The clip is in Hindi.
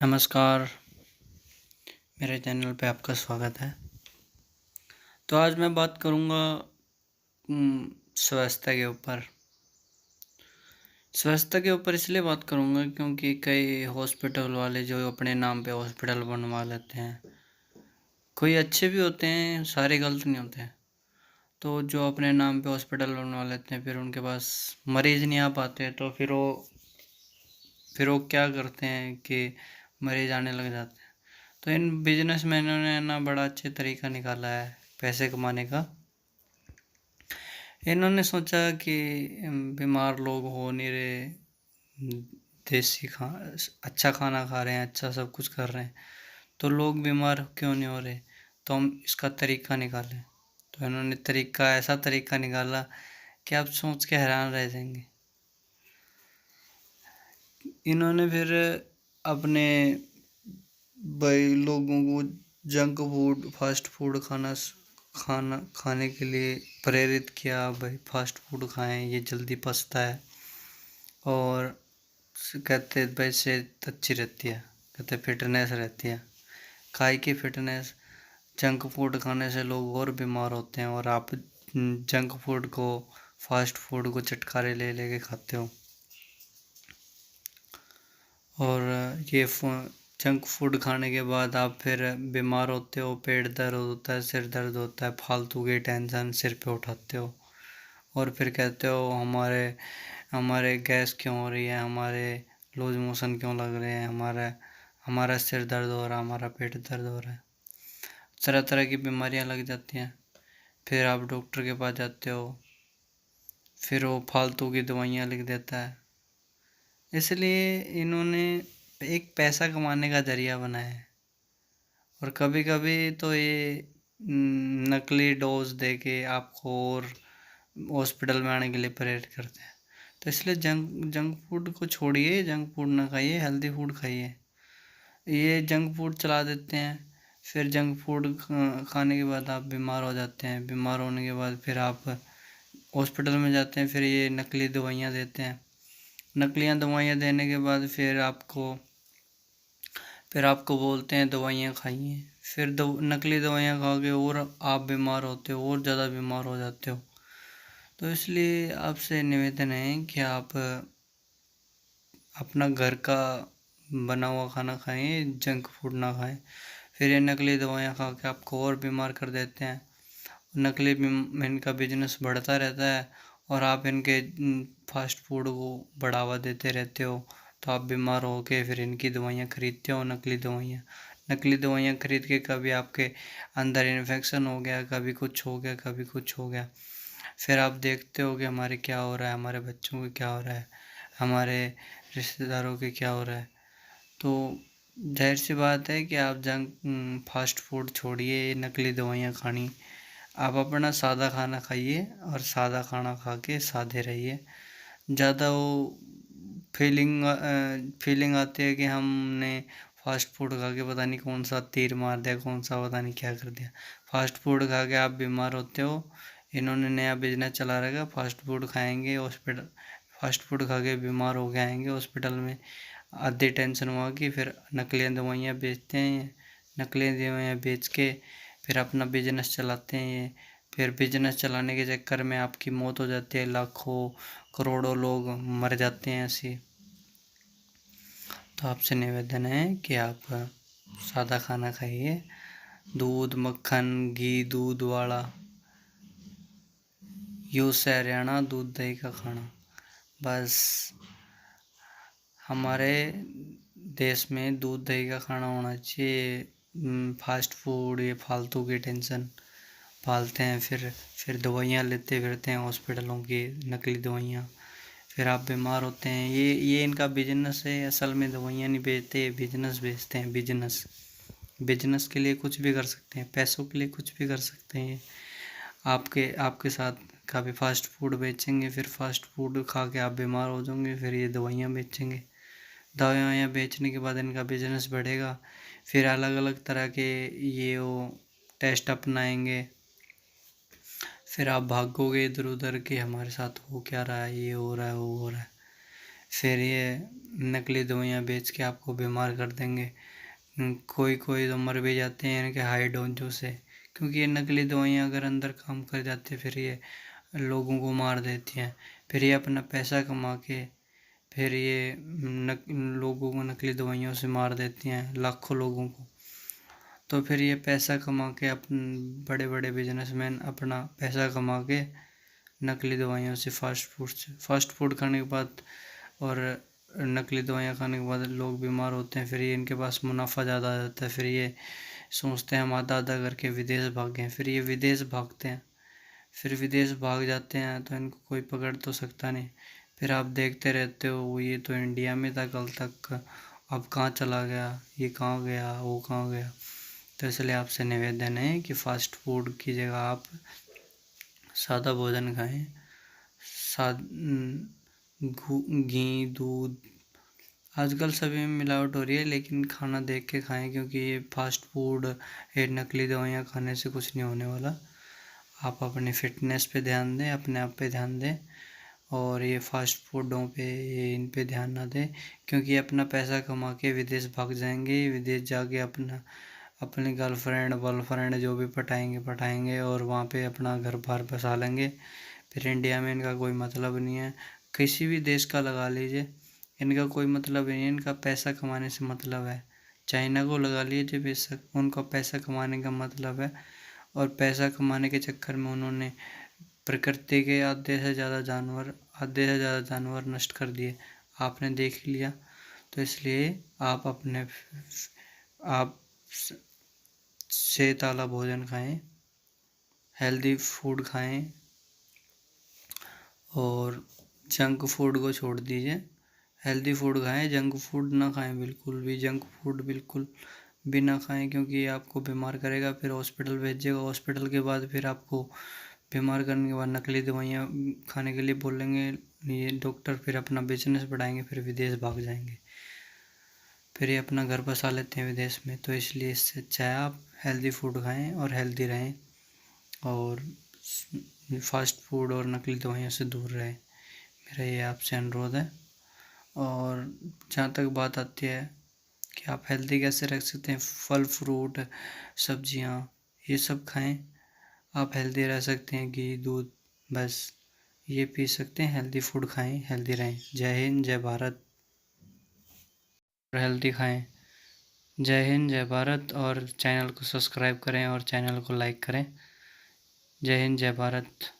नमस्कार, मेरे चैनल पे आपका स्वागत है। तो आज मैं बात करूँगा स्वास्थ्य के ऊपर। स्वास्थ्य के ऊपर इसलिए बात करूँगा क्योंकि कई हॉस्पिटल वाले जो अपने नाम पे हॉस्पिटल बनवा लेते हैं, कोई अच्छे भी होते हैं, सारे गलत नहीं होते हैं। तो जो अपने नाम पे हॉस्पिटल बनवा लेते हैं, फिर उनके पास मरीज़ नहीं आ पाते, तो फिर वो क्या करते हैं कि मरीज़ आने लग जाते हैं। तो इन बिजनेसमैनों ने ना बड़ा अच्छा तरीका निकाला है पैसे कमाने का। इन्होंने सोचा कि बीमार लोग हो नहीं रहे, देसी खा अच्छा खाना खा रहे हैं, अच्छा सब कुछ कर रहे हैं, तो लोग बीमार क्यों नहीं हो रहे। तो हम इसका तरीका निकालें। तो इन्होंने ऐसा तरीका निकाला कि आप सोच के हैरान रह जाएंगे। इन्होंने फिर अपने भाई लोगों को जंक फूड फास्ट फूड खाने के लिए प्रेरित किया। भाई फास्ट फूड खाएं, ये जल्दी पचता है और कहते भाई सेहत अच्छी रहती है, कहते फिटनेस रहती है। काय की फिटनेस, जंक फूड खाने से लोग और बीमार होते हैं और आप जंक फूड को फास्ट फूड को चटकारे ले लेके खाते हो। और ये जंक फूड खाने के बाद आप फिर बीमार होते हो, पेट दर्द होता है, सिर दर्द होता है, फालतू की टेंशन सिर पे उठाते हो और फिर कहते हो हमारे हमारे गैस क्यों हो रही है, हमारे लूज मोशन क्यों लग रहे हैं, हमारा हमारा सिर दर्द हो रहा है, हमारा पेट दर्द हो रहा है। तरह तरह की बीमारियां लग जाती हैं। फिर आप डॉक्टर के पास जाते हो, फिर वो फालतू की दवाइयाँ लिख देता है। इसलिए इन्होंने एक पैसा कमाने का जरिया बनाया है। और कभी कभी तो ये नकली डोज दे के आपको और हॉस्पिटल में आने के लिए प्रेरित करते हैं। तो इसलिए जंक जंक फूड को छोड़िए, जंक फूड ना खाइए, हेल्दी फूड खाइए। ये जंक फूड चला देते हैं, फिर जंक फूड खाने के बाद आप बीमार हो जाते हैं। बीमार होने के बाद फिर आप हॉस्पिटल में जाते हैं, फिर ये नकली दवाइयाँ देते हैं। नकलियाँ दवाइयाँ देने के बाद फिर आपको बोलते हैं दवाइयाँ खाइए। फिर नकली दवाइयाँ खा के और आप बीमार होते हो और ज़्यादा बीमार हो जाते हो। तो इसलिए आपसे निवेदन है कि आप अपना घर का बना हुआ खाना खाएं, जंक फूड ना खाएं। फिर ये नकली दवाइयाँ खा के आपको और बीमार कर देते हैं। नकली इनका बिजनेस बढ़ता रहता है और आप इनके फास्ट फूड को बढ़ावा देते रहते हो। तो आप बीमार हो के फिर इनकी दवाइयाँ खरीदते हो, नकली दवाइयाँ खरीद के कभी आपके अंदर इन्फेक्शन हो गया, कभी कुछ हो गया, कभी कुछ हो गया। फिर आप देखते हो कि हमारे क्या हो रहा है, हमारे बच्चों को क्या हो रहा है, हमारे रिश्तेदारों के क्या हो रहा है। तो जाहिर सी बात है कि आप जंक फास्ट फूड छोड़िए, नकली दवाइयाँ खानी। आप अपना सादा खाना खाइए और सादा खाना खा के सादे रहिए। ज़्यादा वो फीलिंग आती है कि हमने फास्ट फूड खा के पता नहीं कौन सा तीर मार दिया, कौन सा पता नहीं क्या कर दिया। फास्ट फूड खा के आप बीमार होते हो। इन्होंने नया बिजनेस चला रखा, फास्ट फूड खाएंगे हॉस्पिटल, फास्ट फूड खा के बीमार हो के आएंगे हॉस्पिटल में। आधी टेंशन हुआ कि फिर नकली दवाइयाँ बेचते हैं, नकली दवाइयाँ बेच के फिर अपना बिजनेस चलाते हैं ये। फिर बिजनेस चलाने के चक्कर में आपकी मौत हो जाती है, लाखों करोड़ों लोग मर जाते हैं ऐसे। तो आपसे निवेदन है कि आप सादा खाना खाइए, दूध मक्खन घी दूध वाला, यूँ से हरियाणा दूध दही का खाना। बस हमारे देश में दूध दही का खाना होना चाहिए। फास्ट फूड ये फालतू की टेंशन पालते हैं, फिर दवाइयाँ लेते फिरते हैं हॉस्पिटलों की, नकली दवाइयाँ। फिर आप बीमार होते हैं। ये इनका बिजनेस है। असल में दवाइयाँ नहीं बेचते, बिजनेस बेचते हैं। बिजनेस के लिए कुछ भी कर सकते हैं, पैसों के लिए कुछ भी कर सकते हैं। आपके साथ कभी फास्ट फूड बेचेंगे, फिर फास्ट फूड खा के आप बीमार हो जाओगे, फिर ये दवाइयाँ बेचेंगे। दवाइयाँ बेचने के बाद इनका बिजनेस बढ़ेगा। फिर अलग अलग तरह के ये वो टेस्ट अपनाएंगे। फिर आप भागोगे इधर उधर कि हमारे साथ हो क्या रहा है, ये हो रहा है, वो हो रहा है। फिर ये नकली दवाइयाँ बेच के आपको बीमार कर देंगे। कोई कोई तो मर भी जाते हैं इनके हाई डोजों से, क्योंकि ये नकली दवाइयाँ अगर अंदर काम कर जाती है फिर ये लोगों को मार देती हैं। फिर ये अपना पैसा कमा के फिर ये लोगों को नकली दवाइयों से मार देती हैं, लाखों लोगों को। तो फिर ये पैसा कमा के बड़े बड़े बिजनेसमैन अपना पैसा कमा के नकली दवाइयों से फास्ट फूड खाने के बाद और नकली दवाइयाँ खाने के बाद लोग बीमार होते हैं। फिर ये इनके पास मुनाफा ज़्यादा आ जाता है। फिर ये सोचते हैं हम आधा आधा करके विदेश भागें। फिर ये विदेश भागते हैं। फिर विदेश भाग जाते हैं तो इनको कोई पकड़ तो सकता नहीं। फिर आप देखते रहते हो ये तो इंडिया में था कल तक, अब कहाँ चला गया, ये कहाँ गया, वो कहाँ गया। तो इसलिए आपसे निवेदन है कि फ़ास्ट फूड की जगह आप सादा भोजन खाएं। घी दूध आजकल सभी में मिलावट हो रही है, लेकिन खाना देख के खाएं, क्योंकि ये फास्ट फूड ये नकली दवाइयाँ खाने से कुछ नहीं होने वाला। आप अपनी फिटनेस पे ध्यान दें, अपने आप पे ध्यान दें, और ये फास्ट फूडों पे ये इन पे ध्यान ना दें, क्योंकि अपना पैसा कमा के विदेश भाग जाएंगे। विदेश जाके अपनी गर्लफ्रेंड बॉयफ्रेंड जो भी पटाएंगे और वहाँ पे अपना घर बार बसा लेंगे। फिर इंडिया में इनका कोई मतलब नहीं है। किसी भी देश का लगा लीजिए, इनका कोई मतलब नहीं है, इनका पैसा कमाने से मतलब है। चाइना को लगा लीजिए, बेशक उनका पैसा कमाने का मतलब है, और पैसा कमाने के चक्कर में उन्होंने प्रकृति के आधे से ज़्यादा जानवर नष्ट कर दिए। आपने देख लिया। तो इसलिए आप सेहत वाला भोजन खाएं, हेल्दी फूड खाएं, और जंक फूड को छोड़ दीजिए। हेल्दी फूड खाएं, जंक फूड ना खाएं बिल्कुल भी। जंक फूड बिल्कुल भी ना खाएं, क्योंकि ये आपको बीमार करेगा। फिर हॉस्पिटल भेजेगा, हॉस्पिटल के बाद फिर आपको बीमार करने के बाद नकली दवाइयाँ खाने के लिए बोलेंगे ये डॉक्टर। फिर अपना बिजनेस बढ़ाएंगे, फिर विदेश भाग जाएंगे। फिर ये अपना घर बसा लेते हैं विदेश में। तो इसलिए इससे अच्छा है आप हेल्दी फूड खाएं और हेल्दी रहें, और फास्ट फूड और नकली दवाइयों से दूर रहें। मेरा ये आपसे अनुरोध है। और जहाँ तक बात आती है कि आप हेल्दी कैसे रख सकते हैं, फल फ्रूट सब्जियाँ ये सब खाएं, आप हेल्दी रह सकते हैं। घी दूध बस ये पी सकते हैं। हेल्दी फूड खाएं, हेल्दी रहें। जय हिंद, जय भारत। और हेल्दी खाएं। जय हिंद, जय भारत। और चैनल को सब्सक्राइब करें और चैनल को लाइक करें। जय हिंद, जय भारत।